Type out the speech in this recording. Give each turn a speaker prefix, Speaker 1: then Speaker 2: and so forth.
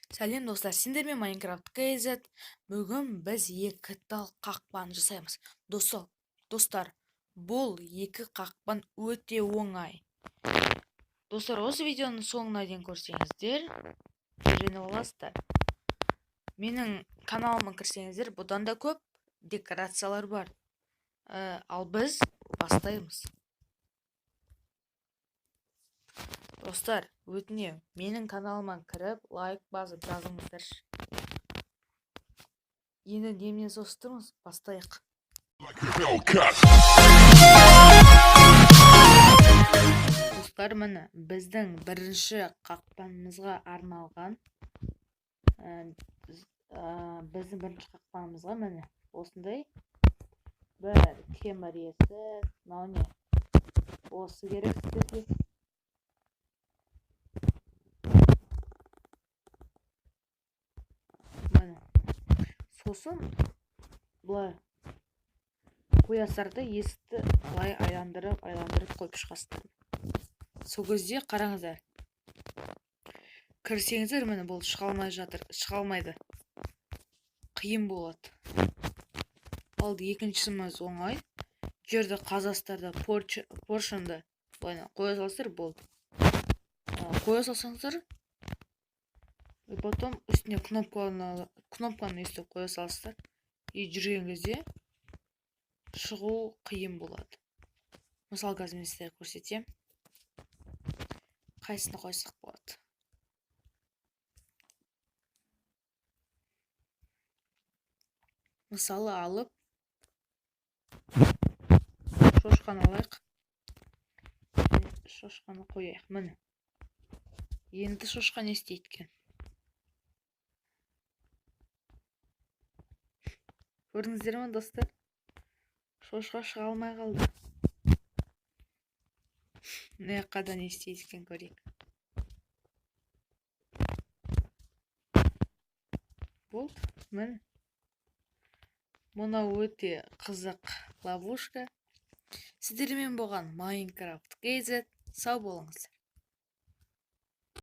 Speaker 1: Сәлем достар, сендермен Майнкрафт KZ. Бүгін біз екі тал қақпан жасаймыз. Достар, бұл екі қақпан өте оңай. Достар, осы видеоның соңына дейін көрсеңіздер, үйреніп аласыздар. Менің каналыма кірсеңіздер, бұдан да көп декорациялар бар. Ал біз бастаймыз. Достар, өтінемін, менің каналыма кіріп, лайк басып жазыңыздар. Енді немнен состырмыз, бастайық. Достар, міне біздің бірінші қақпанымызға арналған біздің бірінші қақпанымызға міне осындай бір темір есік, мынау не? Осы керек сіздерге. Сосын бұлай қоясыздар да есікті былай айландырып қойып шығасыздар. Сол кезде қараңыздар, кірсеңіздер міне бұл шыға алмайды, қиын болады. Ал екіншісіміз оңай, жерді қазасыздар да поршынды қоя салсыздар болды. Қоя салсаңыздар, и потом үстіне кнопканы өстіп қоя салсыздар, и жүрген кезде шығу қиын болады. Мысал қазір мен сіздерге көрсетем. Қайсыны қойсақ болады? Мысалы алып шошқаны алайық. Шошқаны қояйық. Міне. Енді шошқа не істейді екен? Көрдіңіздер ме, достар? Шошқа шыға алмай қалды. Мына жаққа да не істейді екен көрейік. Болды, міне. Мынау өте қызық ловушка. Сіздермен болған Майнкрафт KZ. Сау болыңыздар.